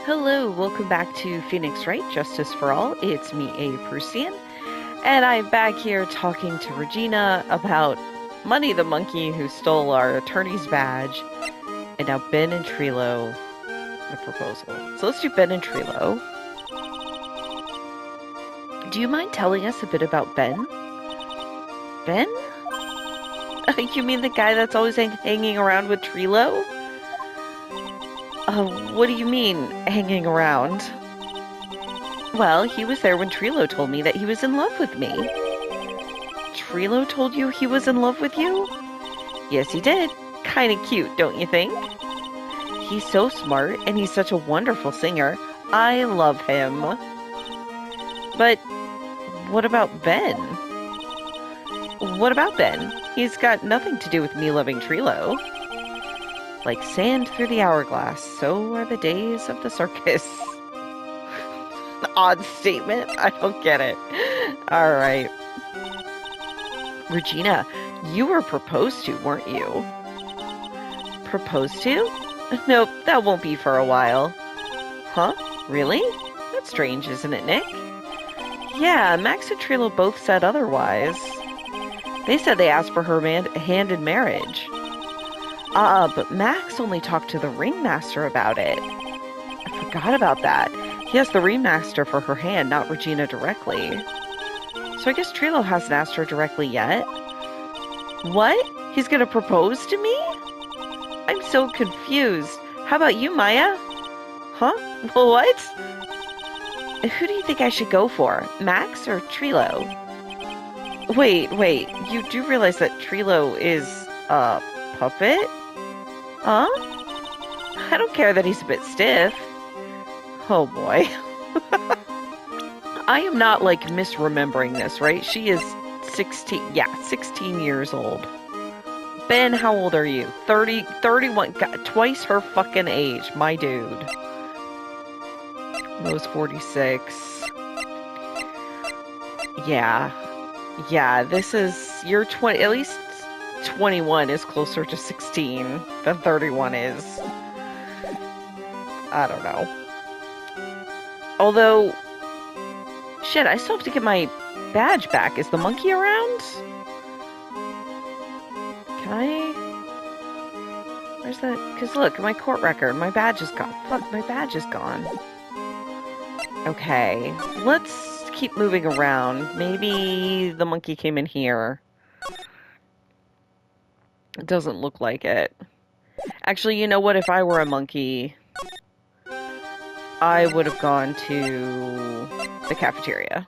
Hello, welcome back to Phoenix Wright, Justice for All. It's me, A. Prusian, and I'm back here talking to Regina about Money the monkey who stole our attorney's badge, and now Ben and Trilo, the proposal. So let's do Ben and Trilo. Do you mind telling us a bit about Ben? Ben? You mean the guy that's always hanging around with Trilo? What do you mean, hanging around? Well, he was there when Trilo told me that he was in love with me. Trilo told you he was in love with you? Yes, he did. Kinda cute, don't you think? He's so smart, and he's such a wonderful singer. I love him. But what about Ben? What about Ben? He's got nothing to do with me loving Trilo. Like sand through the hourglass, so are the days of the circus. An odd statement. I don't get it. All right. Regina, you were proposed to, weren't you? Proposed to? Nope, that won't be for a while. Huh? Really? That's strange, isn't it, Nick? Yeah, Max and Trilo both said otherwise. They said they asked for her hand in marriage. But Max only talked to the ringmaster about it. I forgot about that. He asked the ringmaster for her hand, not Regina directly. So I guess Trilo hasn't asked her directly yet. What? He's gonna propose to me? I'm so confused. How about you, Maya? Huh? What? Who do you think I should go for? Max or Trilo? Wait. You do realize that Trilo is a puppet? Huh? I don't care that he's a bit stiff. Oh boy. I am not like misremembering this, right? She is 16. Yeah, 16 years old. Ben, how old are you? 30, 31. God, twice her fucking age, my dude. Mo's 46. Yeah, this is, you're 20, at least 21 is closer to 16 than 31 is. I don't know. Although, shit, I still have to get my badge back. Is the monkey around? Can I? Where's that? Because look, my court record, my badge is gone. Fuck, my badge is gone. Okay, let's keep moving around. Maybe the monkey came in here. It doesn't look like it. Actually, you know what? If I were a monkey, I would have gone to the cafeteria.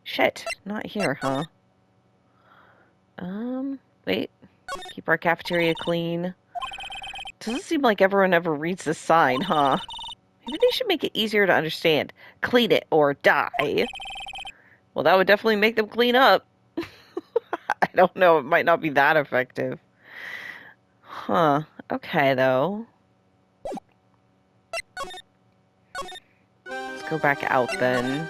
Shit, not here, huh? Wait. Keep our cafeteria clean. Doesn't seem like everyone ever reads this sign, huh? Maybe they should make it easier to understand. Clean it or die. Well, that would definitely make them clean up. I don't know. It might not be that effective. Huh. Okay, though. Let's go back out then.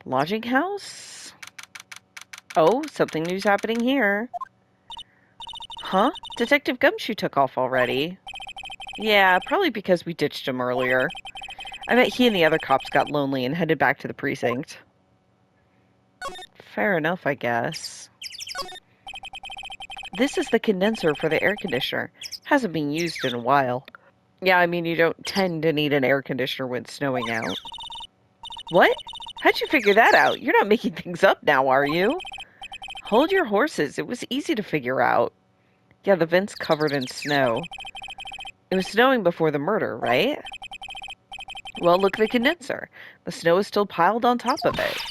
Lodging house? Oh, something new's happening here. Huh? Detective Gumshoe took off already. Yeah, probably because we ditched him earlier. I bet he and the other cops got lonely and headed back to the precinct. Fair enough, I guess. This is the condenser for the air conditioner. Hasn't been used in a while. Yeah, I mean, you don't tend to need an air conditioner when it's snowing out. What? How'd you figure that out? You're not making things up now, are you? Hold your horses. It was easy to figure out. Yeah, the vent's covered in snow. It was snowing before the murder, right? Well, look at the condenser. The snow is still piled on top of it.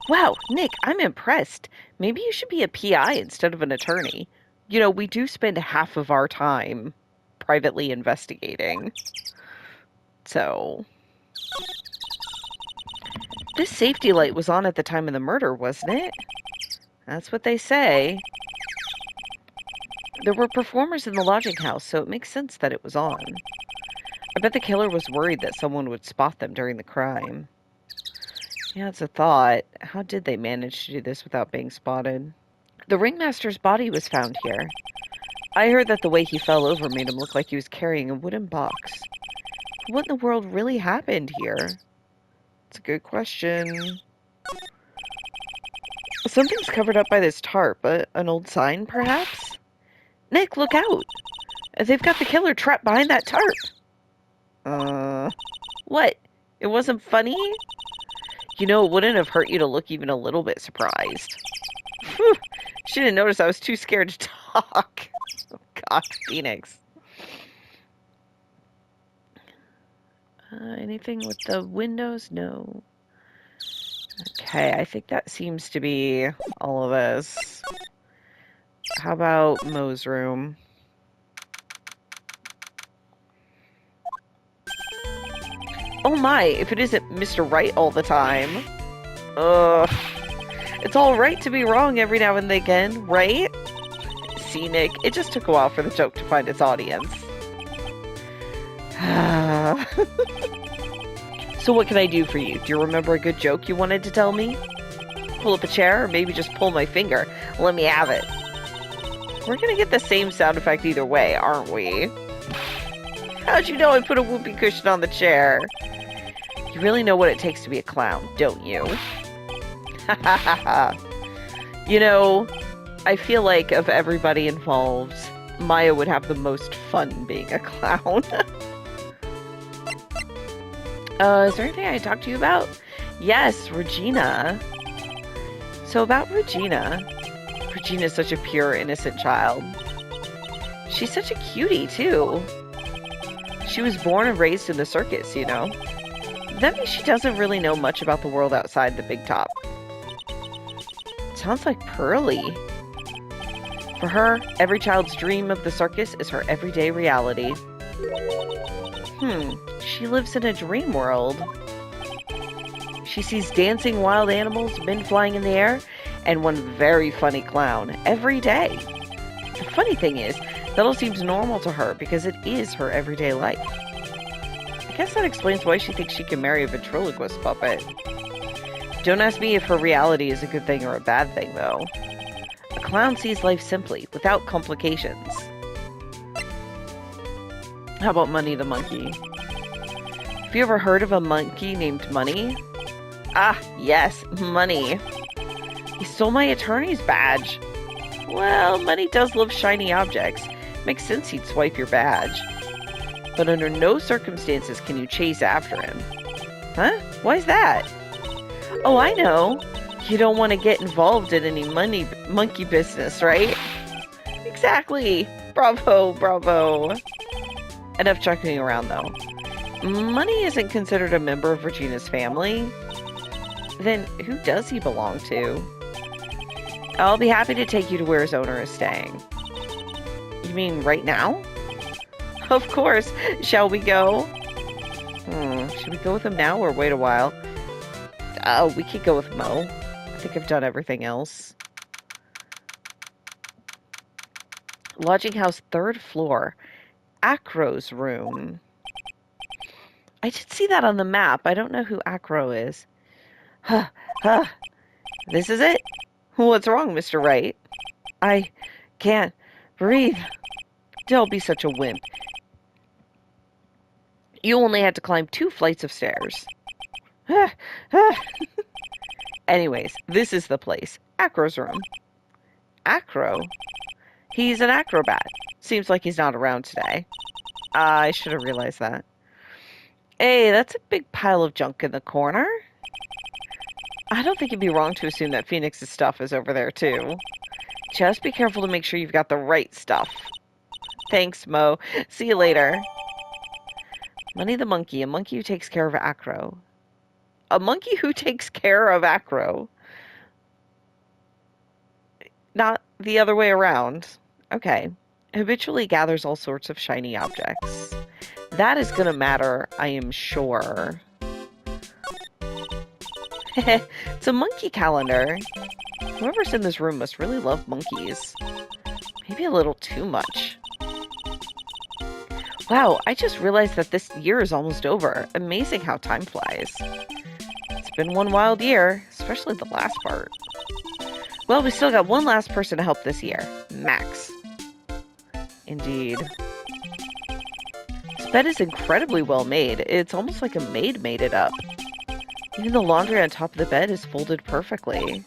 Wow, Nick, I'm impressed. Maybe you should be a PI instead of an attorney. You know, we do spend half of our time privately investigating. So, this safety light was on at the time of the murder, wasn't it? That's what they say. There were performers in the lodging house, so it makes sense that it was on. I bet the killer was worried that someone would spot them during the crime. Yeah, it's a thought. How did they manage to do this without being spotted? The ringmaster's body was found here. I heard that the way he fell over made him look like he was carrying a wooden box. What in the world really happened here? It's a good question. Something's covered up by this tarp, but an old sign, perhaps? Nick, look out! They've got the killer trapped behind that tarp. What? It wasn't funny? You know, it wouldn't have hurt you to look even a little bit surprised. Whew. She didn't notice I was too scared to talk. Oh, God, Phoenix. Anything with the windows? No. Okay, I think that seems to be all of this. How about Mo's room? Oh my, if it isn't Mr. Wright all the time. Ugh. It's all right to be wrong every now and again, right? See, Nick, it just took a while for the joke to find its audience. So what can I do for you? Do you remember a good joke you wanted to tell me? Pull up a chair, or maybe just pull my finger. Let me have it. We're gonna get the same sound effect either way, aren't we? How'd you know I put a whoopee cushion on the chair? You really know what it takes to be a clown, don't you? You know, I feel like of everybody involved, Maya would have the most fun being a clown. Is there anything I can talk to you about? Yes, Regina. So about Regina. Regina's such a pure, innocent child. She's such a cutie, too. She was born and raised in the circus, you know. That means she doesn't really know much about the world outside the big top. Sounds like Pearly. For her, every child's dream of the circus is her everyday reality. She lives in a dream world. She sees dancing wild animals, men flying in the air, and one very funny clown every day. The funny thing is, that all seems normal to her because it is her everyday life. I guess that explains why she thinks she can marry a ventriloquist puppet. Don't ask me if her reality is a good thing or a bad thing, though. A clown sees life simply, without complications. How about Money the monkey? Have you ever heard of a monkey named Money? Ah, yes, Money. He stole my attorney's badge. Well, Money does love shiny objects. Makes sense he'd swipe your badge. But under no circumstances can you chase after him. Huh? Why's that? Oh, I know. You don't want to get involved in any monkey business, right? Exactly. Bravo, bravo. Enough chuckling around, though. Money isn't considered a member of Regina's family. Then who does he belong to? I'll be happy to take you to where his owner is staying. You mean right now? Of course. Shall we go? Should we go with him now or wait a while? Oh, we could go with Mo. I think I've done everything else. Lodging house, 3rd floor. Acro's room. I did see that on the map. I don't know who Acro is. This is it? What's wrong, Mr. Wright? I can't breathe. Don't be such a wimp. You only had to climb 2 flights of stairs. Anyways, this is the place. Acro's room. Acro? He's an acrobat. Seems like he's not around today. I should have realized that. Hey, that's a big pile of junk in the corner. I don't think it'd be wrong to assume that Phoenix's stuff is over there, too. Just be careful to make sure you've got the right stuff. Thanks, Mo. See you later. Money the monkey, a monkey who takes care of Acro. A monkey who takes care of Acro. Not the other way around. Okay. Habitually gathers all sorts of shiny objects. That is gonna matter, I am sure. It's a monkey calendar. Whoever's in this room must really love monkeys. Maybe a little too much. Wow, I just realized that this year is almost over. Amazing how time flies. It's been one wild year, especially the last part. Well, we still got one last person to help this year. Max. Indeed. This bed is incredibly well made. It's almost like a maid made it up. Even the laundry on top of the bed is folded perfectly.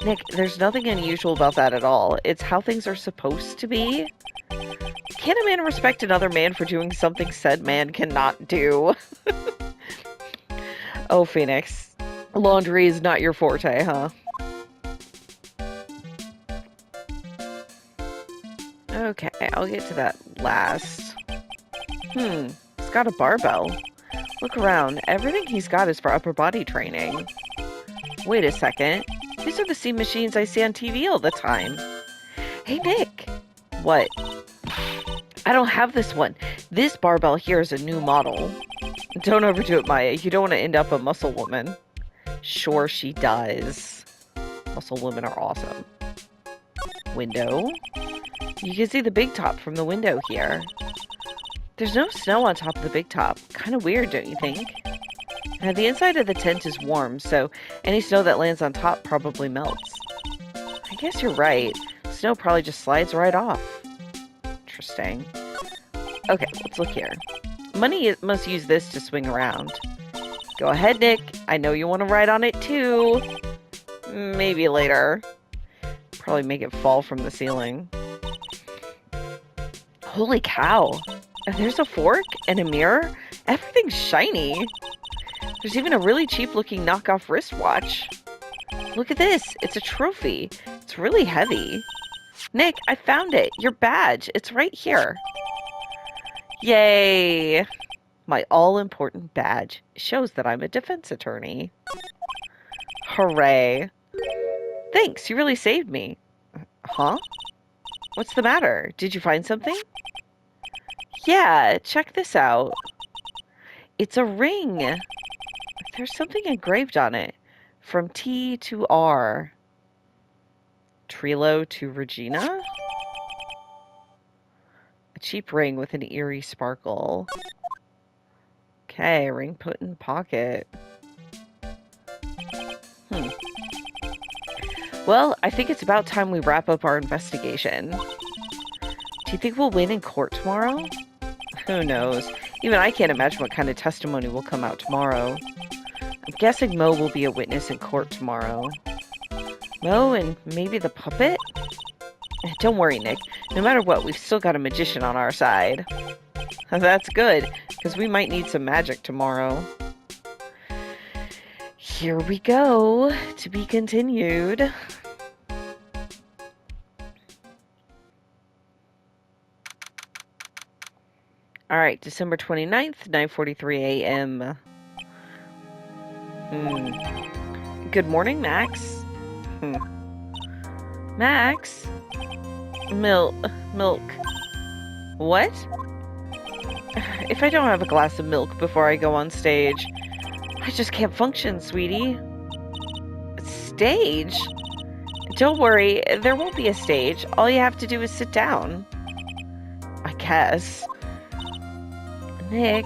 Nick, there's nothing unusual about that at all. It's how things are supposed to be. Can a man respect another man for doing something said man cannot do? Oh, Phoenix. Laundry is not your forte, huh? Okay, I'll get to that last. He's got a barbell. Look around. Everything he's got is for upper body training. Wait a second. These are the same machines I see on TV all the time. Hey, Nick. What? I don't have this one. This barbell here is a new model. Don't overdo it, Maya. You don't want to end up a muscle woman. Sure she does. Muscle women are awesome. Window. You can see the big top from the window here. There's no snow on top of the big top. Kind of weird, don't you think? The inside of the tent is warm, so any snow that lands on top probably melts. I guess you're right. Snow probably just slides right off. Interesting. Okay, let's look here. Money must use this to swing around. Go ahead, Nick. I know you want to ride on it too. Maybe later. Probably make it fall from the ceiling. Holy cow. There's a fork and a mirror. Everything's shiny. There's even a really cheap looking knockoff wristwatch. Look at this. It's a trophy. It's really heavy. Nick, I found it. Your badge. It's right here. Yay. My all-important badge shows that I'm a defense attorney. Hooray. Thanks. You really saved me. Huh? What's the matter? Did you find something? Yeah, check this out. It's a ring. There's something engraved on it. From T to R. Trilo to Regina? A cheap ring with an eerie sparkle. Okay, ring put in pocket. Well, I think it's about time we wrap up our investigation. Do you think we'll win in court tomorrow? Who knows? Even I can't imagine what kind of testimony will come out tomorrow. I'm guessing Mo will be a witness in court tomorrow. Mo and maybe the puppet? Don't worry, Nick. No matter what, we've still got a magician on our side. That's good, because we might need some magic tomorrow. Here we go. To be continued. Alright, December 29th, 9:43 a.m. Good morning, Max. Max? Milk. What? If I don't have a glass of milk before I go on stage, I just can't function, sweetie. Stage? Don't worry, there won't be a stage. All you have to do is sit down. I guess. Nick,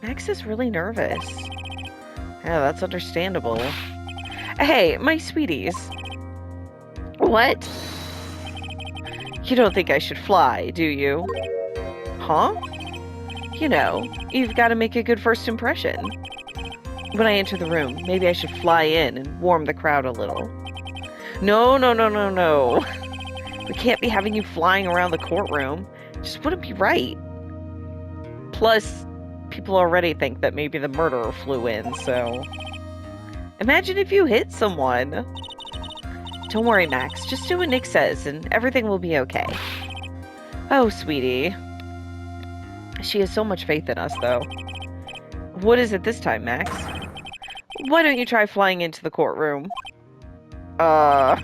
Max is really nervous. Yeah, that's understandable. Hey, my sweeties. What? You don't think I should fly, do you? Huh? You know, you've got to make a good first impression. When I enter the room, maybe I should fly in and warm the crowd a little. No. We can't be having you flying around the courtroom. It just wouldn't be right. Plus, people already think that maybe the murderer flew in, so... Imagine if you hit someone. Don't worry, Max. Just do what Nick says, and everything will be okay. Oh, sweetie. She has so much faith in us, though. What is it this time, Max? Why don't you try flying into the courtroom? I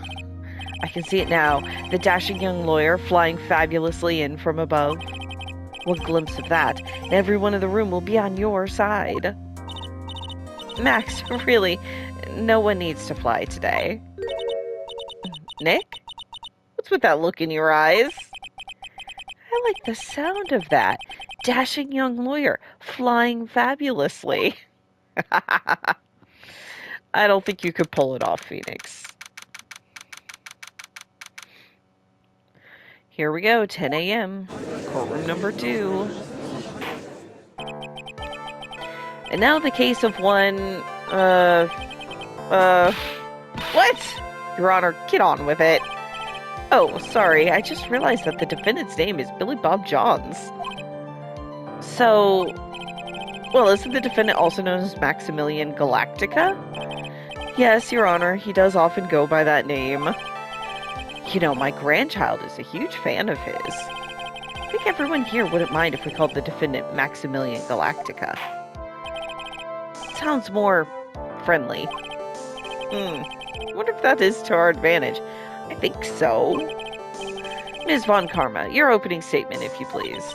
can see it now. The dashing young lawyer flying fabulously in from above. One glimpse of that, and everyone in the room will be on your side. Max, really, no one needs to fly today. Nick? What's with that look in your eyes? I like the sound of that. Dashing young lawyer, flying fabulously. I don't think you could pull it off, Phoenix. Here we go, 10 a.m. Courtroom number 2. And now the case of one, what? Your Honor, get on with it. Oh, sorry, I just realized that the defendant's name is Billy Bob Johns. So, well, isn't the defendant also known as Maximilian Galactica? Yes, Your Honor, he does often go by that name. You know, my grandchild is a huge fan of his. I think everyone here wouldn't mind if we called the defendant Maximilian Galactica. Sounds more friendly. I wonder if that is to our advantage. I think so. Ms. Von Karma, your opening statement, if you please.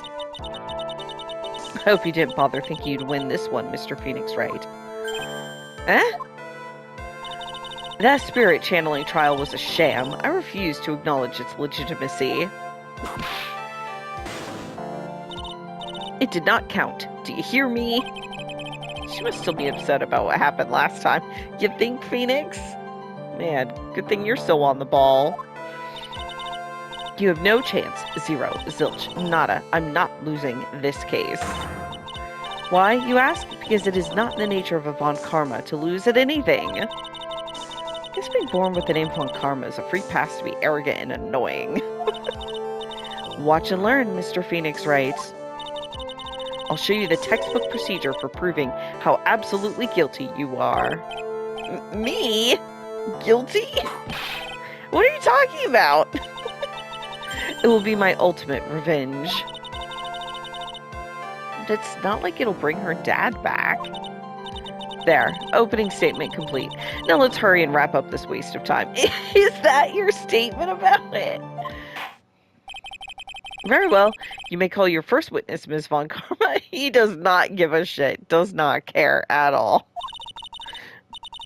I hope you didn't bother thinking you'd win this one, Mr. Phoenix Wright. Eh? That spirit channeling trial was a sham. I refuse to acknowledge its legitimacy. It did not count. Do you hear me? She must still be upset about what happened last time. You think, Phoenix? Man, good thing you're still on the ball. You have no chance. Zero. Zilch. Nada. I'm not losing this case. Why, you ask? Because it is not in the nature of a Von Karma to lose at anything. I guess being born with the name Von Karma is a free pass to be arrogant and annoying. Watch and learn, Mr. Phoenix Wright. I'll show you the textbook procedure for proving how absolutely guilty you are. Me? Guilty? What are you talking about? It will be my ultimate revenge. But it's not like it'll bring her dad back. There, opening statement complete. Now let's hurry and wrap up this waste of time. Is that your statement about it? Very well. You may call your first witness, Ms. Von Karma. He does not give a shit. Does not care at all.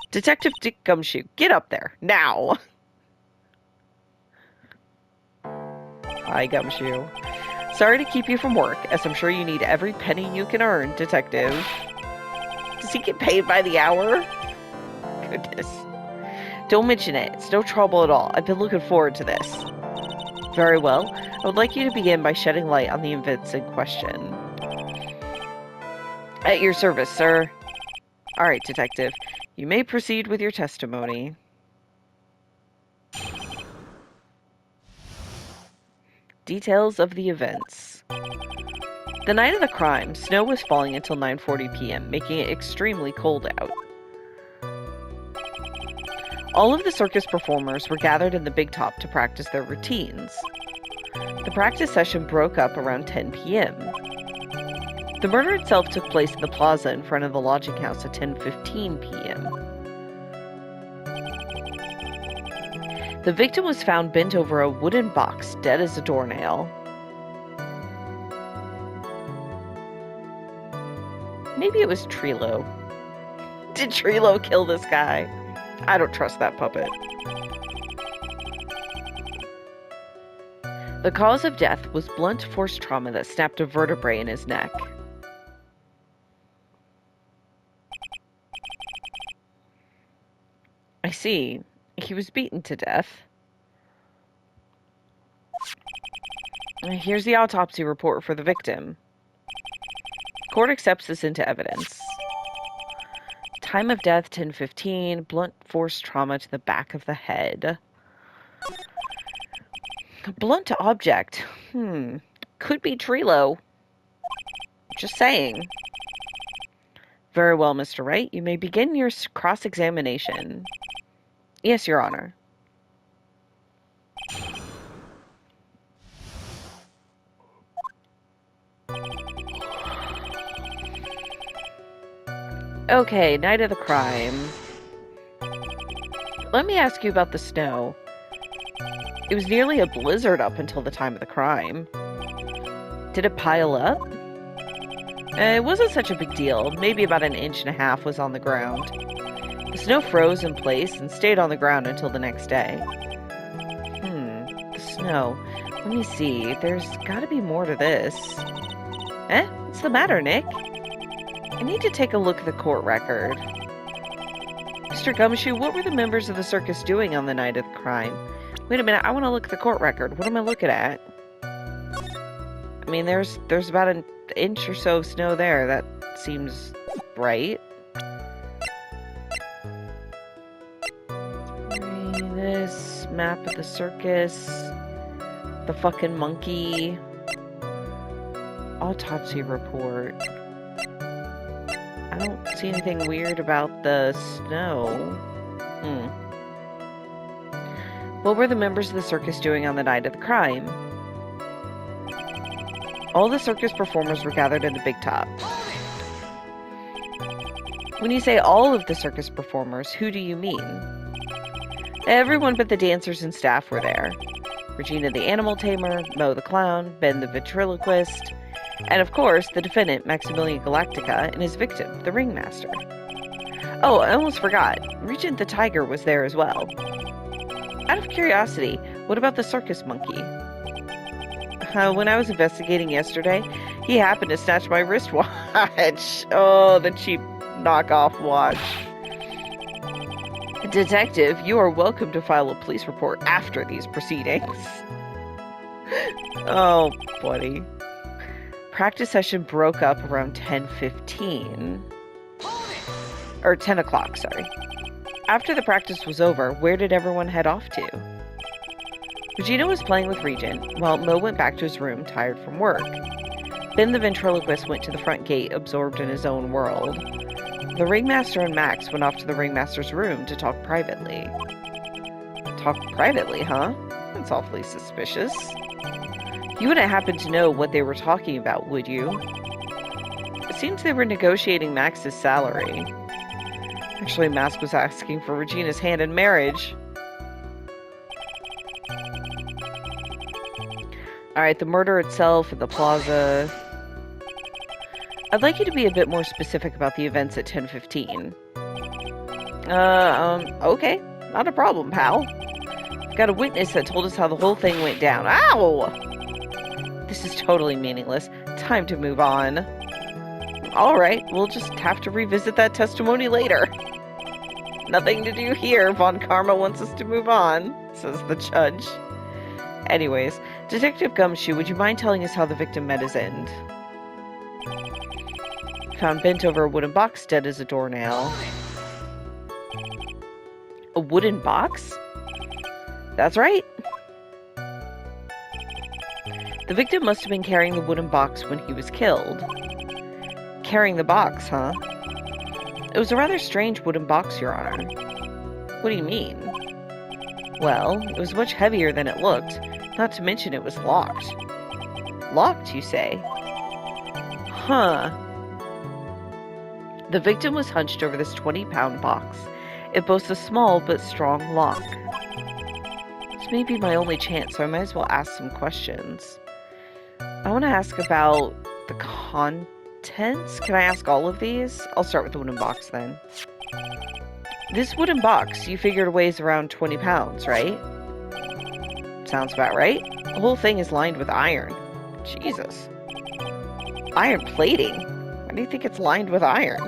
Detective Dick Gumshoe, get up there. Now. Hi, Gumshoe. Sorry to keep you from work, as I'm sure you need every penny you can earn, Detective. Does he get paid by the hour? Goodness. Don't mention it. It's no trouble at all. I've been looking forward to this. Very well. I would like you to begin by shedding light on the events in question. At your service, sir. All right, Detective. You may proceed with your testimony. Details of the events. The night of the crime, snow was falling until 9:40 p.m., making it extremely cold out. All of the circus performers were gathered in the big top to practice their routines. The practice session broke up around 10 p.m. The murder itself took place in the plaza in front of the lodging house at 10:15 p.m. The victim was found bent over a wooden box, dead as a doornail. Maybe it was Trilo. Did Trilo kill this guy? I don't trust that puppet. The cause of death was blunt force trauma that snapped a vertebrae in his neck. I see. He was beaten to death. Here's the autopsy report for the victim. Court accepts this into evidence. Time of death, 10:15. Blunt force trauma to the back of the head. A blunt object. Could be Trilo. Just saying. Very well, Mr. Wright. You may begin your cross-examination. Yes, Your Honor. Okay, night of the crime. Let me ask you about the snow. It was nearly a blizzard up until the time of the crime. Did it pile up? It wasn't such a big deal. Maybe about 1.5 inches was on the ground. The snow froze in place and stayed on the ground until the next day. The snow. Let me see. There's gotta be more to this. What's the matter, Nick? I need to take a look at the court record. Mr. Gumshoe, what were the members of the circus doing on the night of the crime? Wait a minute, I want to look at the court record. What am I looking at? mean, there's about an inch or so of snow there. That seems right. This map of the circus. The fucking monkey. Autopsy report. I don't see anything weird about the snow. What were the members of the circus doing on the night of the crime? All the circus performers were gathered in the big top. When you say all of the circus performers, who do you mean? Everyone but the dancers and staff were there. Regina the animal tamer, Mo the clown, Ben the ventriloquist, and of course the defendant, Maximilian Galactica, and his victim, the ringmaster. Oh, I almost forgot. Regent the tiger was there as well. Out of curiosity, what about the circus monkey? When I was investigating yesterday, he happened to snatch my wristwatch. Oh, the cheap knockoff watch. Detective, you are welcome to file a police report after these proceedings. Oh, buddy. Practice session broke up around 10:15. Or 10 o'clock, sorry. After the practice was over, where did everyone head off to? Regina was playing with Regent, while Mo went back to his room, tired from work. Ben the ventriloquist went to the front gate, absorbed in his own world. The ringmaster and Max went off to the ringmaster's room to talk privately. Talk privately, huh? That's awfully suspicious. You wouldn't happen to know what they were talking about, would you? It seems they were negotiating Max's salary. Actually, Max was asking for Regina's hand in marriage. Alright, the murder itself at the plaza. I'd like you to be a bit more specific about the events at 10:15. Okay. Not a problem, pal. I've got a witness that told us how the whole thing went down. Ow! This is totally meaningless. Time to move on. Alright, we'll just have to revisit that testimony later. Nothing to do here. Von Karma wants us to move on, says the judge. Anyways, Detective Gumshoe, would you mind telling us how the victim met his end? Found bent over a wooden box, dead as a doornail. A wooden box? That's right. The victim must have been carrying the wooden box when he was killed. Carrying the box, huh? It was a rather strange wooden box, Your Honor. What do you mean? Well, it was much heavier than it looked, not to mention it was locked. Locked, you say? Huh. The victim was hunched over this 20-pound box. It boasts a small but strong lock. This may be my only chance, so I might as well ask some questions. I want to ask about the contents. Can I ask all of these? I'll start with the wooden box then. This wooden box, you figured weighs around 20 pounds, right? Sounds about right. The whole thing is lined with iron. Jesus. Iron plating? Why do you think it's lined with iron?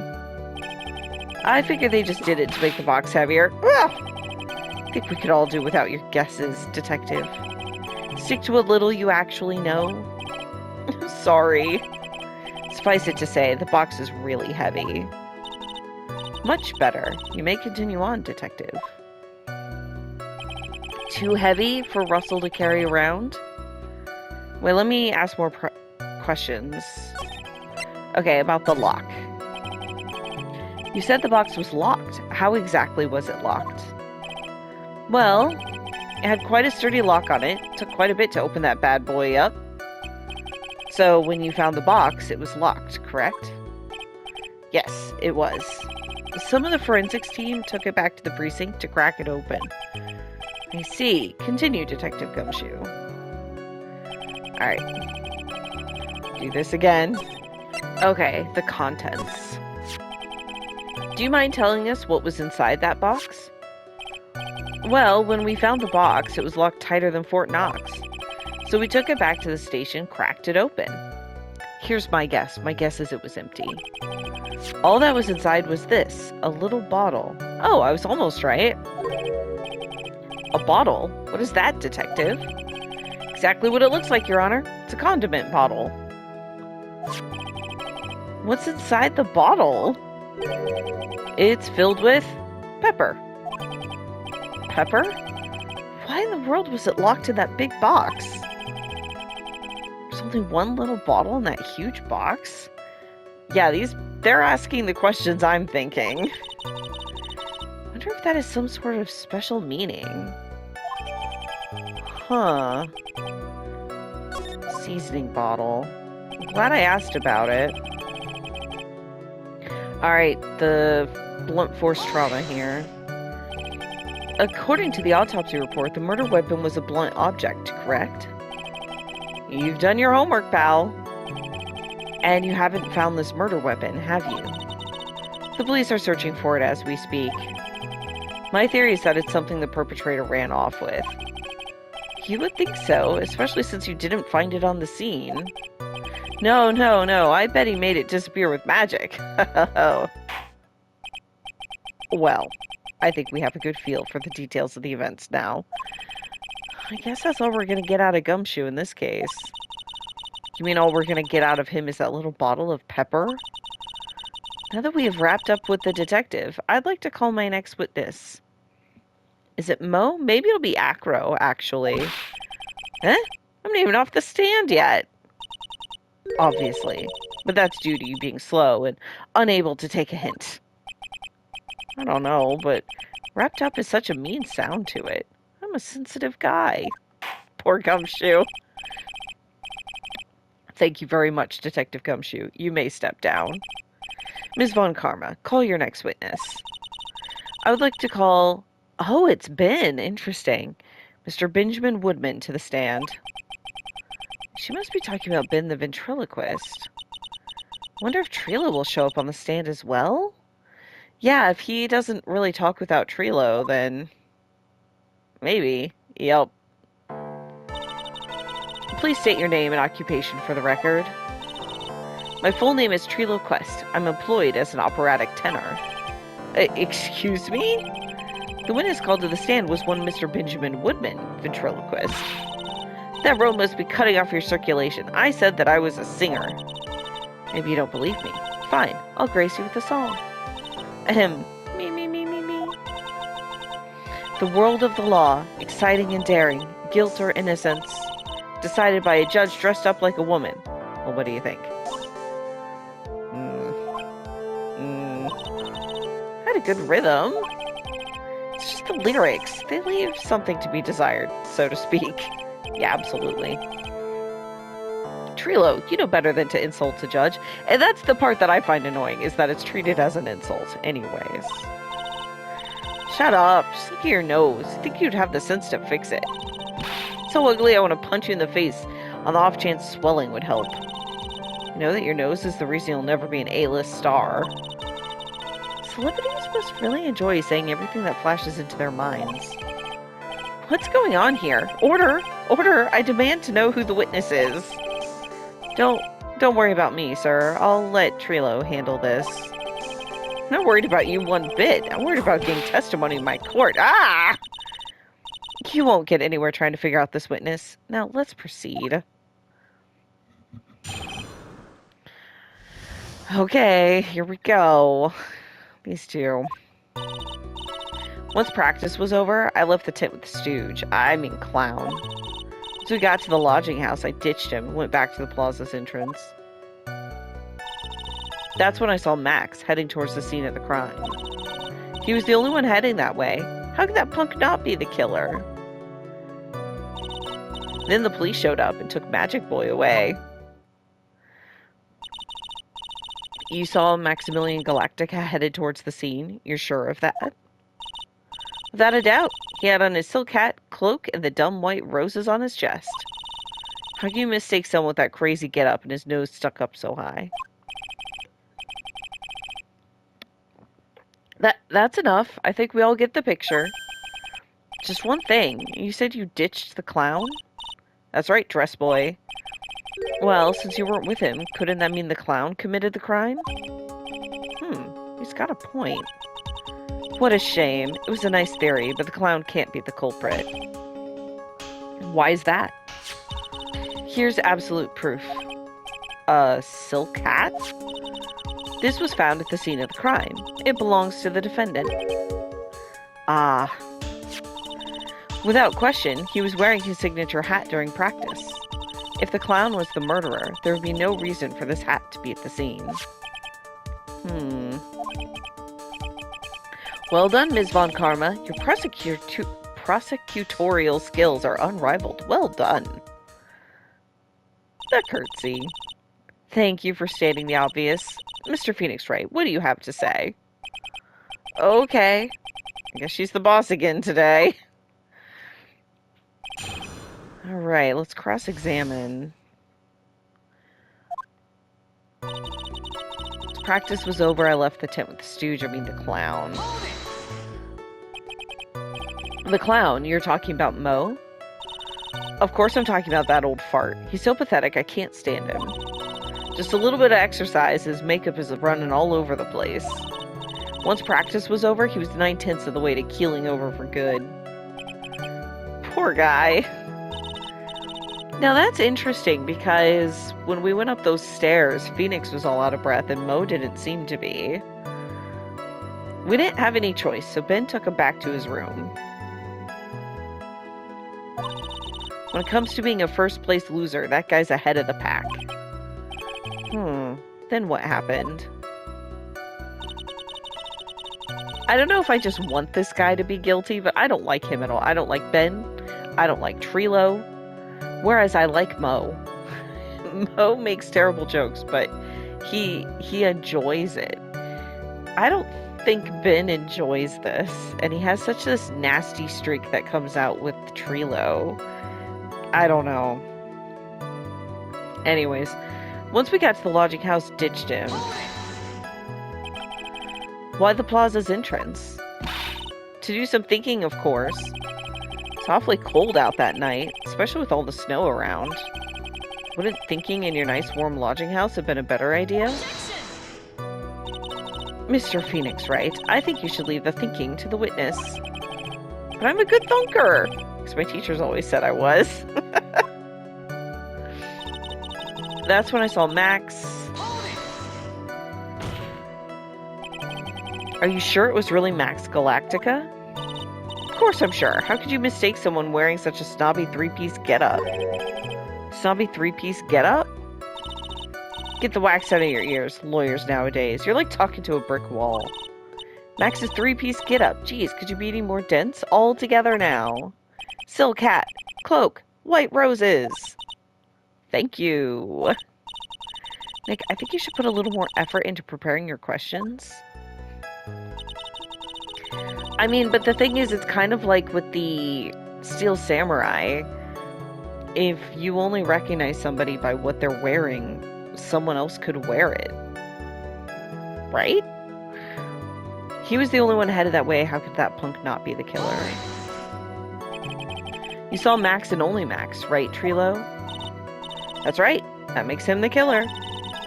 I figured they just did it to make the box heavier. Ugh! I think we could all do without your guesses, Detective. Stick to what little you actually know. Sorry. Suffice it to say, the box is really heavy. Much better. You may continue on, Detective. Too heavy for Russell to carry around? Wait, let me ask more questions. Okay, about the lock. You said the box was locked. How exactly was it locked? Well, it had quite a sturdy lock on it. It took quite a bit to open that bad boy up. So when you found the box, it was locked, correct? Yes, it was. Some of the forensics team took it back to the precinct to crack it open. I see. Continue, Detective Gumshoe. Alright. Do this again. Okay, the contents. Do you mind telling us what was inside that box? Well, when we found the box, it was locked tighter than Fort Knox. So we took it back to the station, cracked it open. Here's my guess. My guess is it was empty. All that was inside was this, a little bottle. Oh, I was almost right. A bottle? What is that, Detective? Exactly what it looks like, Your Honor. It's It's a condiment bottle. What's inside the bottle? It's filled with pepper. Pepper? Why in the world was it locked in that big box? There's only one little bottle in that huge box? Yeah, they're asking the questions I'm thinking. Wonder if that is some sort of special meaning. Huh. Seasoning bottle. I'm glad I asked about it. Alright, the blunt force trauma here. According to the autopsy report, the murder weapon was a blunt object, correct? You've done your homework, pal. And you haven't found this murder weapon, have you? The police are searching for it as we speak. My theory is that it's something the perpetrator ran off with. You would think so, especially since you didn't find it on the scene. No, I bet he made it disappear with magic. Well, I think we have a good feel for the details of the events now. I guess that's all we're gonna get out of Gumshoe in this case. You mean all we're gonna get out of him is that little bottle of pepper? Now that we have wrapped up with the detective, I'd like to call my next witness. Is it Mo? Maybe it'll be Acro, actually. Eh? I'm not even off the stand yet. Obviously. But that's due to you being slow and unable to take a hint. I don't know, but wrapped up is such a mean sound to it. I'm a sensitive guy. Poor Gumshoe. Thank you very much, Detective Gumshoe. You may step down. Ms. Von Karma, call your next witness. I would like to call... Oh, it's Ben. Interesting. Mr. Benjamin Woodman to the stand. She must be talking about Ben the ventriloquist. Wonder if Trilo will show up on the stand as well? Yeah, if he doesn't really talk without Trilo, then... maybe. Yep. Please state your name and occupation for the record. My full name is Trilo Quest. I'm employed as an operatic tenor. Excuse me? The witness called to the stand was one Mr. Benjamin Woodman, ventriloquist. That road must be cutting off your circulation. I said that I was a singer. Maybe you don't believe me. Fine, I'll grace you with a song. Ahem. Me. The world of the law, exciting and daring, guilt or innocence, decided by a judge dressed up like a woman. Well, what do you think? Had a good rhythm. It's just the lyrics. They leave something to be desired, so to speak. Yeah, absolutely. Trilo, you know better than to insult a judge. And that's the part that I find annoying, is that it's treated as an insult anyways. Shut up. Just look at your nose. I think you'd have the sense to fix it. It's so ugly I want to punch you in the face. On the off chance swelling would help. You know that your nose is the reason you'll never be an A-list star. Celebrities must really enjoy saying everything that flashes into their minds. What's going on here? Order! Order! I demand to know who the witness is. Don't worry about me, sir. I'll let Trilo handle this. I'm not worried about you one bit. I'm worried about getting testimony in my court. Ah! You won't get anywhere trying to figure out this witness. Now, let's proceed. Okay, here we go. These two. Once practice was over, I left the tent with the stooge. I mean clown. As we got to the lodging house, I ditched him and went back to the plaza's entrance. That's when I saw Max heading towards the scene of the crime. He was the only one heading that way. How could that punk not be the killer? Then the police showed up and took Magic Boy away. You saw Maximilian Galactica headed towards the scene? You're sure of that? Without a doubt. He had on his silk hat, cloak, and the dumb white roses on his chest. How can you mistake someone with that crazy getup and his nose stuck up so high? That's enough. I think we all get the picture. Just one thing. You said you ditched the clown? That's right, dress boy. Well, since you weren't with him, couldn't that mean the clown committed the crime? He's got a point. What a shame. It was a nice theory, but the clown can't be the culprit. Why is that? Here's absolute proof. A silk hat? This was found at the scene of the crime. It belongs to the defendant. Ah. Without question, he was wearing his signature hat during practice. If the clown was the murderer, there would be no reason for this hat to be at the scene. Well done, Ms. Von Karma. Your prosecutorial skills are unrivaled. Well done. The curtsy. Thank you for stating the obvious. Mr. Phoenix Wright, what do you have to say? Okay. I guess she's the boss again today. Alright, let's cross-examine. Practice was over, I left the tent with the stooge, the clown. The clown? You're talking about Mo? Of course I'm talking about that old fart. He's so pathetic, I can't stand him. Just a little bit of exercise, his makeup is running all over the place. Once practice was over, he was 9/10 of the way to keeling over for good. Poor guy. Now that's interesting because when we went up those stairs, Phoenix was all out of breath and Mo didn't seem to be. We didn't have any choice, so Ben took him back to his room. When it comes to being a first-place loser, that guy's ahead of the pack. Then what happened? I don't know if I just want this guy to be guilty, but I don't like him at all. I don't like Ben. I don't like Trilo. Whereas I like Mo. Mo makes terrible jokes, but he enjoys it. I don't think Ben enjoys this. And he has such this nasty streak that comes out with Trilo. I don't know. Anyways, once we got to the lodging house, ditched him. Why the plaza's entrance? To do some thinking, of course. It's awfully cold out that night, especially with all the snow around. Wouldn't thinking in your nice warm lodging house have been a better idea? Mr. Phoenix Wright, I think you should leave the thinking to the witness. But I'm a good thunker! Because my teachers always said I was. That's when I saw Max. Are you sure it was really Max Galactica? Of course I'm sure. How could you mistake someone wearing such a snobby three-piece getup? Snobby three-piece getup? Get the wax out of your ears, lawyers nowadays. You're like talking to a brick wall. Max's three-piece getup. Geez, could you be any more dense? All together now. Silk hat, cloak, white roses. Thank you. Nick, I think you should put a little more effort into preparing your questions. But the thing is, it's kind of like with the Steel Samurai. If you only recognize somebody by what they're wearing, someone else could wear it. Right? He was the only one headed that way. How could that punk not be the killer? You saw Max and only Max, right, Trilo? That's right. That makes him the killer.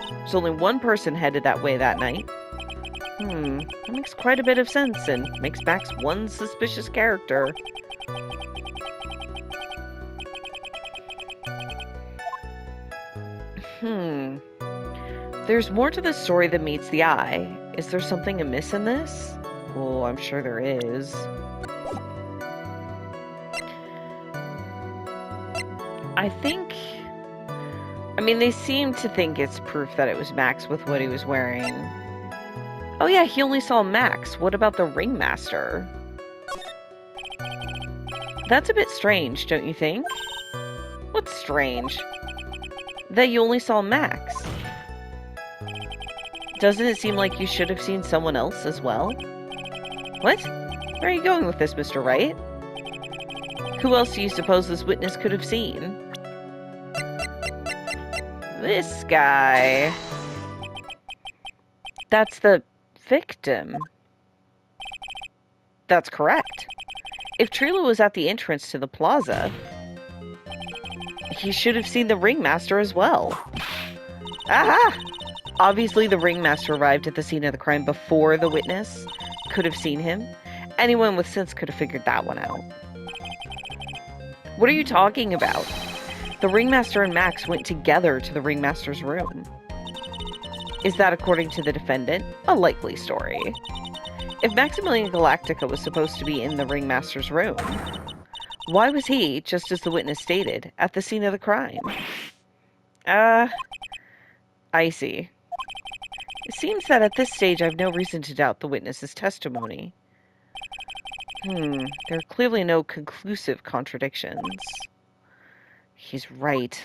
There's only one person headed that way that night. That makes quite a bit of sense and makes Max one suspicious character. There's more to this story than meets the eye. Is there something amiss in this? Oh, I'm sure there is. I think... they seem to think it's proof that it was Max with what he was wearing. Oh yeah, he only saw Max. What about the ringmaster? That's a bit strange, don't you think? What's strange? That you only saw Max. Doesn't it seem like you should have seen someone else as well? What? Where are you going with this, Mr. Wright? Who else do you suppose this witness could have seen? This guy. That's the victim. That's correct. If Trilo was at the entrance to the plaza, he should have seen the ringmaster as well. Aha! Obviously, the ringmaster arrived at the scene of the crime before the witness could have seen him. Anyone with sense could have figured that one out. What are you talking about? The ringmaster and Max went together to the ringmaster's room. Is that according to the defendant? A likely story. If Maximilian Galactica was supposed to be in the ringmaster's room, why was he, just as the witness stated, at the scene of the crime? I see. It seems that at this stage I have no reason to doubt the witness's testimony. There are clearly no conclusive contradictions. He's right.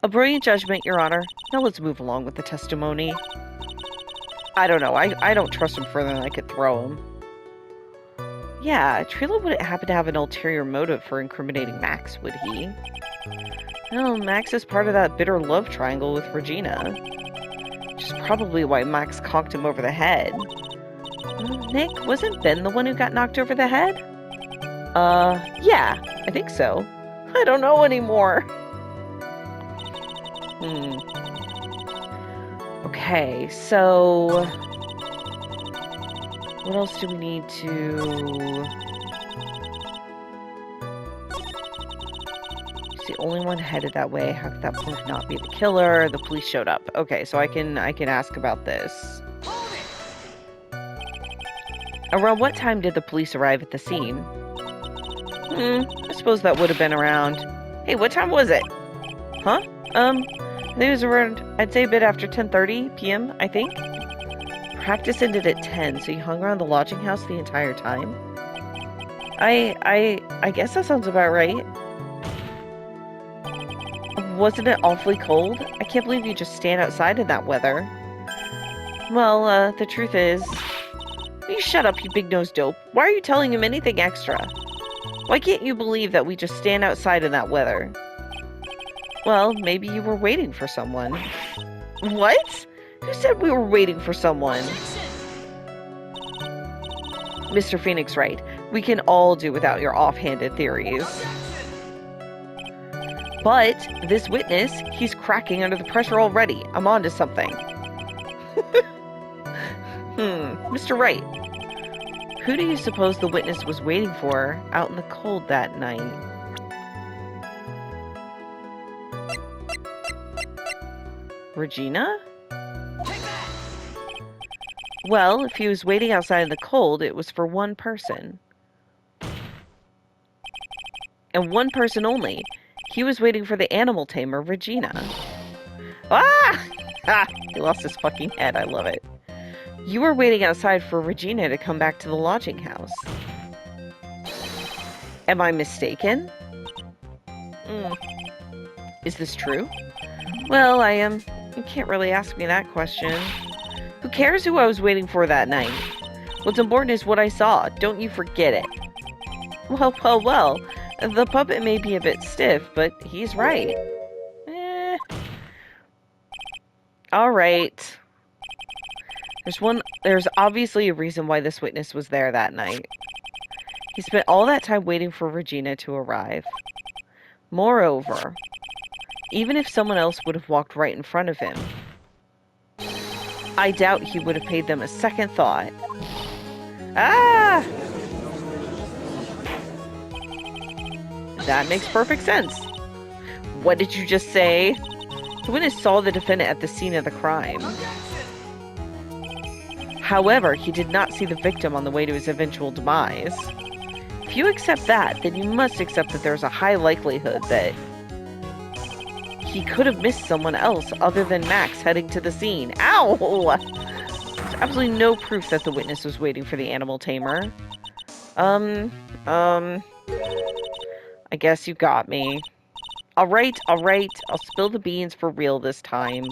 A brilliant judgment, Your Honor. Now let's move along with the testimony. I don't know. I don't trust him further than I could throw him. Yeah, Trilo wouldn't happen to have an ulterior motive for incriminating Max, would he? No, Max is part of that bitter love triangle with Regina. Which is probably why Max conked him over the head. Nick, wasn't Ben the one who got knocked over the head? Yeah, I think so. I don't know anymore. Okay, so... what else do we need to... He's the only one headed that way. How could that point not be the killer? The police showed up. Okay, so I can ask about this. Around what time did the police arrive at the scene? I suppose that would have been around... Hey, what time was it? Huh? It was around, I'd say a bit after 10:30 p.m., I think. Practice ended at 10, so you hung around the lodging house the entire time? I guess that sounds about right. Wasn't it awfully cold? I can't believe you just stand outside in that weather. Well, the truth is... You shut up, you big-nosed dope. Why are you telling him anything extra? Why can't you believe that we just stand outside in that weather? Well, maybe you were waiting for someone. What? Who said we were waiting for someone? Mr. Phoenix Wright, we can all do without your offhanded theories. But this witness, he's cracking under the pressure already. I'm on to something. Mr. Wright, who do you suppose the witness was waiting for out in the cold that night? Regina? Well, if he was waiting outside in the cold, it was for one person. And one person only. He was waiting for the animal tamer, Regina. Ah! Ha! He lost his fucking head. I love it. You were waiting outside for Regina to come back to the lodging house. Am I mistaken? Is this true? Well, you can't really ask me that question. Who cares who I was waiting for that night? What's important is what I saw. Don't you forget it. Well. The puppet may be a bit stiff, but he's right. Alright. There's obviously a reason why this witness was there that night. He spent all that time waiting for Regina to arrive. Moreover, even if someone else would have walked right in front of him, I doubt he would have paid them a second thought. Ah! That makes perfect sense. What did you just say? The witness saw the defendant at the scene of the crime. However, he did not see the victim on the way to his eventual demise. If you accept that, then you must accept that there's a high likelihood that he could have missed someone else other than Max heading to the scene. Ow! There's absolutely no proof that the witness was waiting for the animal tamer. I guess you got me. Alright, I'll spill the beans for real this time.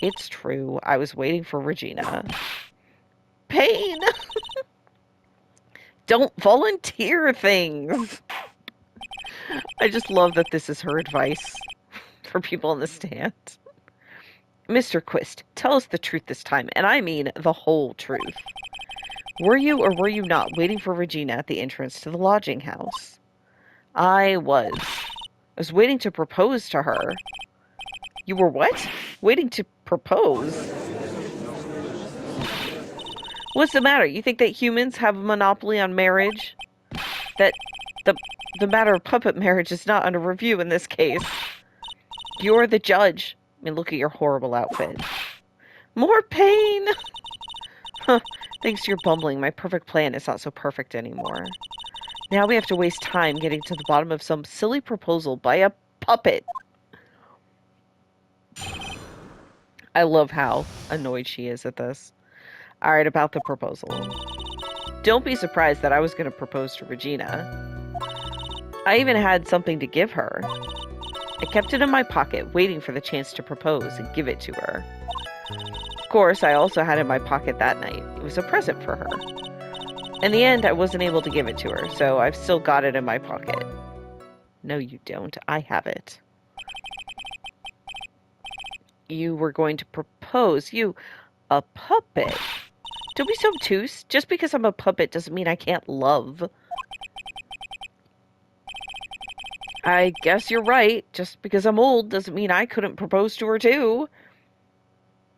It's true, I was waiting for Regina. Pain! Don't volunteer things! I just love that this is her advice for people in the stand. Mr. Quist, tell us the truth this time, and I mean the whole truth. Were you or were you not waiting for Regina at the entrance to the lodging house? I was. I was waiting to propose to her. You were what? Waiting to propose? What's the matter? You think that humans have a monopoly on marriage? That The matter of puppet marriage is not under review in this case. You're the judge. I mean, look at your horrible outfit. More pain! Huh. Thanks to your bumbling, my perfect plan is not so perfect anymore. Now we have to waste time getting to the bottom of some silly proposal by a puppet. I love how annoyed she is at this. Alright, about the proposal. Don't be surprised that I was going to propose to Regina. I even had something to give her. I kept it in my pocket, waiting for the chance to propose and give it to her. Of course, I also had it in my pocket that night. It was a present for her. In the end, I wasn't able to give it to her, so I've still got it in my pocket. No, you don't. I have it. You were going to propose. You, a puppet. Don't be so obtuse. Just because I'm a puppet doesn't mean I can't love. I guess you're right. Just because I'm old doesn't mean I couldn't propose to her too.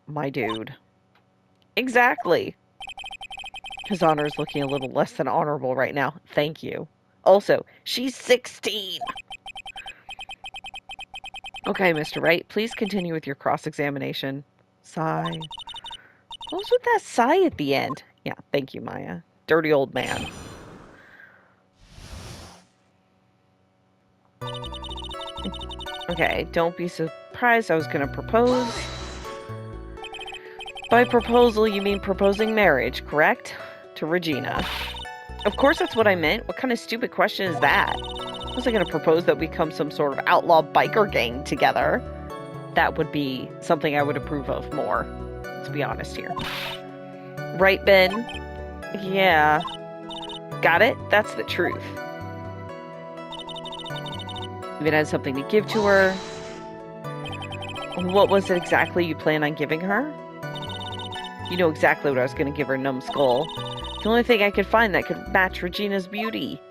My dude. Exactly. His honor is looking a little less than honorable right now. Thank you. Also, she's 16. Okay, Mr. Wright, please continue with your cross-examination. Sigh. What was with that sigh at the end? Yeah, thank you, Maya. Dirty old man. Okay, don't be surprised I was going to propose. By proposal, you mean proposing marriage, correct? To Regina. Of course that's what I meant. What kind of stupid question is that? I wasn't going to propose that we become some sort of outlaw biker gang together. That would be something I would approve of more. Let's be honest here. Right, Ben? Yeah. Got it? That's the truth. Even had something to give to her. What was it exactly you plan on giving her? You know exactly what I was going to give her, numbskull. The only thing I could find that could match Regina's beauty.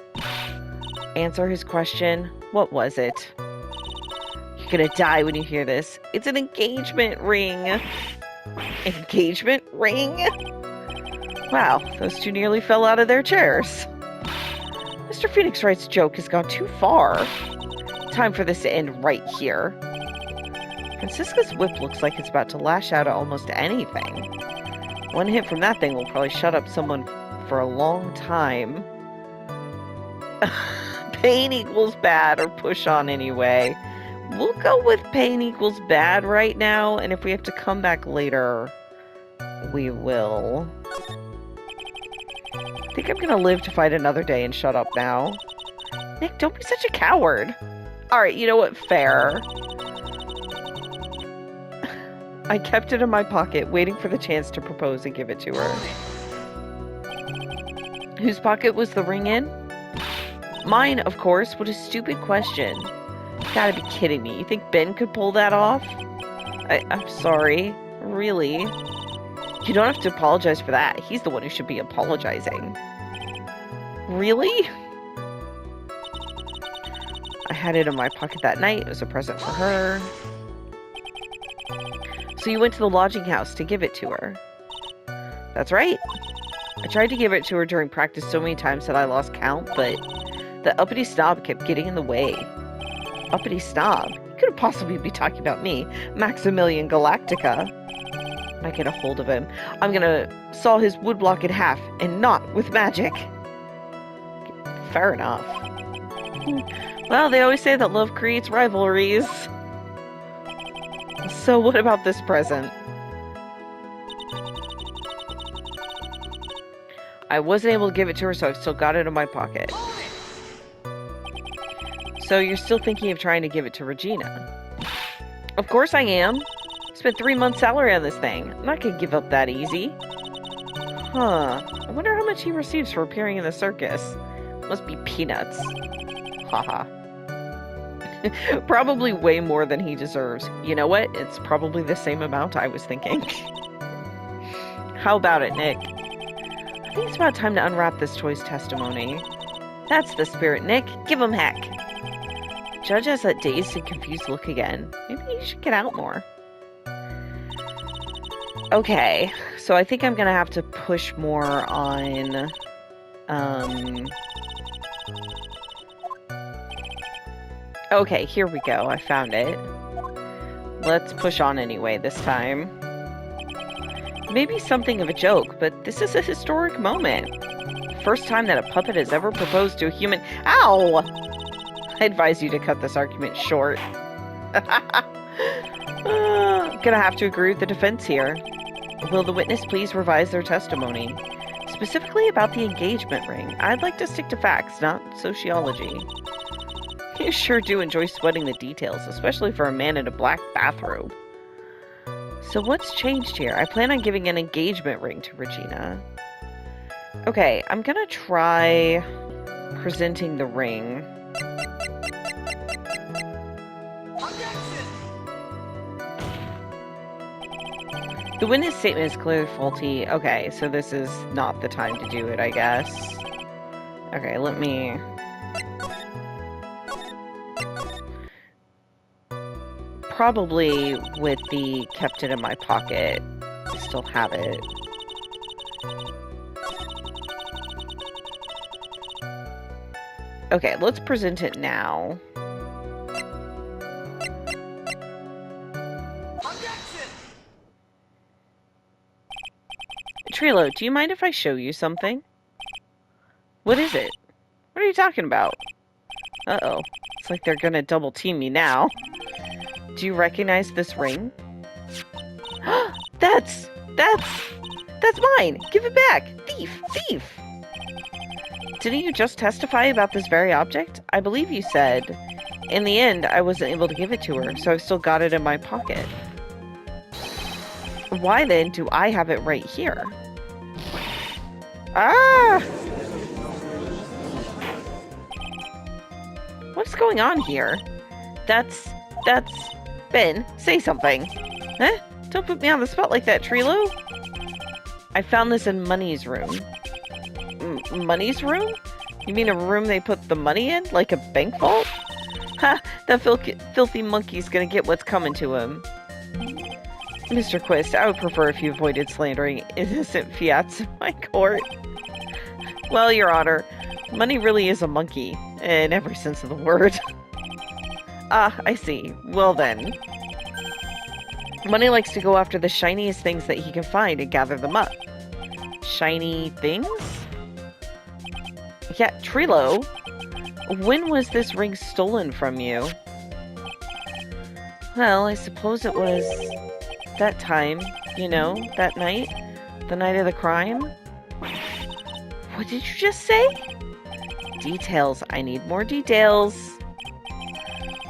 Answer his question. What was it? You're gonna die when you hear this. It's an engagement ring. Engagement ring? Wow, those two nearly fell out of their chairs. Mr. Phoenix Wright's joke has gone too far. Time for this to end right here. Francisca's whip looks like it's about to lash out at almost anything. One hit from that thing will probably shut up someone for a long time. Pain equals bad, or push on anyway. We'll go with pain equals bad right now, and if we have to come back later, we will. I think I'm gonna live to fight another day and shut up now. Nick, don't be such a coward. Alright, you know what? Fair. I kept it in my pocket, waiting for the chance to propose and give it to her. Whose pocket was the ring in? Mine, of course. What a stupid question. Gotta be kidding me. You think Ben could pull that off? I'm sorry. Really? You don't have to apologize for that. He's the one who should be apologizing. Really? I had it in my pocket that night. It was a present for her. So you went to the lodging house to give it to her. That's right. I tried to give it to her during practice so many times that I lost count, but the uppity snob kept getting in the way. Uppity snob? You couldn't possibly be talking about me, Maximilian Galactica. When I get a hold of him, I'm gonna saw his woodblock in half, and not with magic. Fair enough. Well, they always say that love creates rivalries. So what about this present? I wasn't able to give it to her, so I've still got it in my pocket. So you're still thinking of trying to give it to Regina? Of course I am. I spent 3 months' salary on this thing. I'm not gonna give up that easy. Huh. I wonder how much he receives for appearing in the circus. Must be peanuts. Haha. Probably way more than he deserves. You know what? It's probably the same amount I was thinking. How about it, Nick? I think it's about time to unwrap this choice testimony. That's the spirit, Nick. Give him heck. The judge has that dazed and confused look again. Maybe he should get out more. Okay, so I think I'm gonna have to push more on, Okay, here we go. I found it. Let's push on anyway this time. Maybe something of a joke, but this is a historic moment. First time that a puppet has ever proposed to a human. Ow! I advise you to cut this argument short. Gonna have to agree with the defense here. Will the witness please revise their testimony? Specifically about the engagement ring. I'd like to stick to facts, not sociology. You sure do enjoy sweating the details, especially for a man in a black bathrobe. So what's changed here? I plan on giving an engagement ring to Regina. Okay, I'm gonna try presenting the ring. The witness statement is clearly faulty. Okay, so this is not the time to do it, I guess. Okay, let me... Probably with the kept it in my pocket. I still have it. Okay, let's present it now. Trilo, do you mind if I show you something? What is it? What are you talking about? Uh-oh. It's like they're gonna double team me now. Do you recognize this ring? That's mine! Give it back! Thief! Thief! Didn't you just testify about this very object? I believe you said. In the end, I wasn't able to give it to her, so I've still got it in my pocket. Why then do I have it right here? Ah! What's going on here? That's... Ben, say something. Huh? Don't put me on the spot like that, Trilo. I found this in Money's room. Money's room? You mean a room they put the money in? Like a bank vault? Ha! That filthy monkey's gonna get what's coming to him. Mr. Quist, I would prefer if you avoided slandering innocent fiats in my court. Well, Your Honor, Money really is a monkey, in every sense of the word. Ah, I see. Well then. Money likes to go after the shiniest things that he can find and gather them up. Shiny things? Yeah, Trilo, when was this ring stolen from you? Well, I suppose it was that time, you know, that night? The night of the crime? What did you just say? Details. I need more details.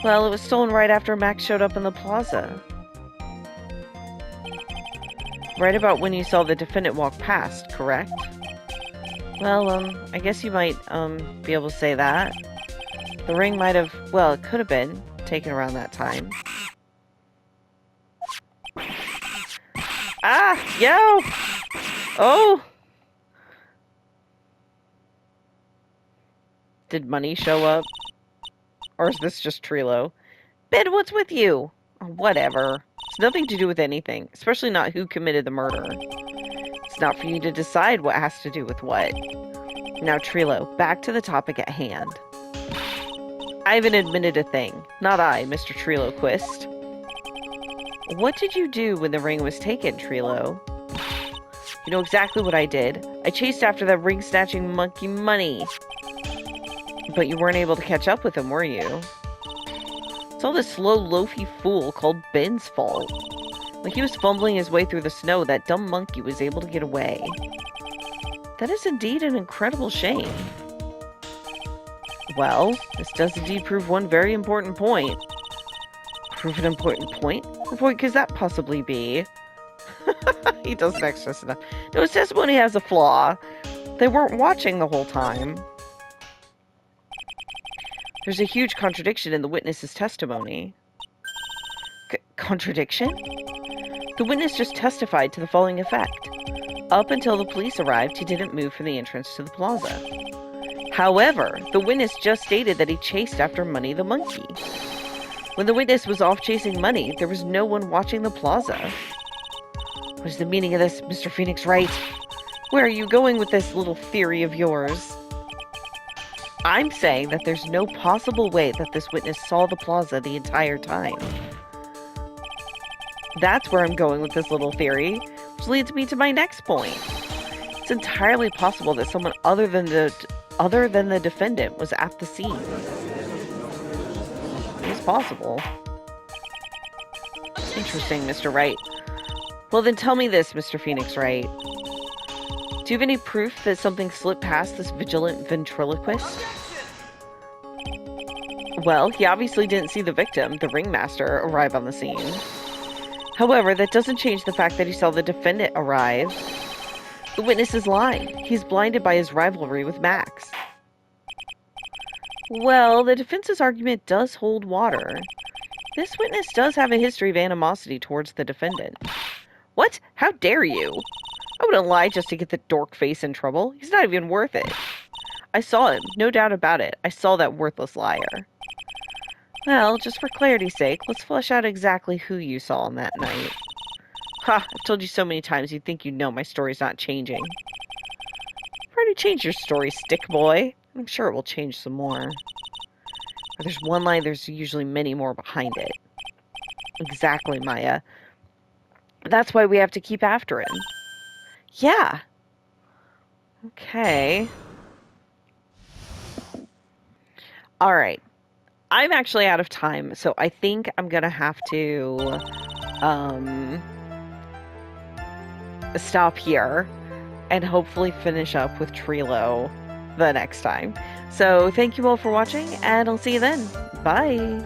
Well, it was stolen right after Max showed up in the plaza. Right about when you saw the defendant walk past, correct? Well, I guess you might, be able to say that. The ring might have, well, it could have been taken around that time. Ah! Yo! Oh! Did Money show up? Or is this just Trilo? Ben, what's with you? Oh, whatever. It's nothing to do with anything, especially not who committed the murder. It's not for you to decide what has to do with what. Now, Trilo, back to the topic at hand. I haven't admitted a thing. Not I, Mr. Trilo Quist. What did you do when the ring was taken, Trilo? You know exactly what I did. I chased after that ring-snatching monkey Money. But you weren't able to catch up with him, were you? It's all this slow, loafy fool called Ben's fault. When he was fumbling his way through the snow, that dumb monkey was able to get away. That is indeed an incredible shame. Well, this does indeed prove one very important point. Prove an important point? What point could that possibly be? He doesn't extra enough. No, his testimony has a flaw. They weren't watching the whole time. There's a huge contradiction in the witness's testimony. Contradiction? The witness just testified to the following effect. Up until the police arrived, he didn't move from the entrance to the plaza. However, the witness just stated that he chased after Money the monkey. When the witness was off chasing Money, there was no one watching the plaza. What is the meaning of this, Mr. Phoenix Wright? Where are you going with this little theory of yours? I'm saying that there's no possible way that this witness saw the plaza the entire time. That's where I'm going with this little theory, which leads me to my next point. It's entirely possible that someone other than the defendant was at the scene. It's possible. Interesting, Mr. Wright. Well, then tell me this, Mr. Phoenix Wright. Do you have any proof that something slipped past this vigilant ventriloquist? Well, he obviously didn't see the victim, the ringmaster, arrive on the scene. However, that doesn't change the fact that he saw the defendant arrive. The witness is lying. He's blinded by his rivalry with Max. Well, the defense's argument does hold water. This witness does have a history of animosity towards the defendant. What? How dare you? I wouldn't lie just to get the dork face in trouble. He's not even worth it. I saw him, no doubt about it. I saw that worthless liar. Well, just for clarity's sake, let's flesh out exactly who you saw on that night. Ha, I've told you so many times you'd think you know my story's not changing. I've already changed your story, stick boy. I'm sure it will change some more. Where there's one line, there's usually many more behind it. Exactly, Maya. That's why we have to keep after him. Yeah. Okay. Alright. I'm actually out of time, so I think I'm gonna have to stop here and hopefully finish up with Trilo the next time. So thank you all for watching, and I'll see you then. Bye!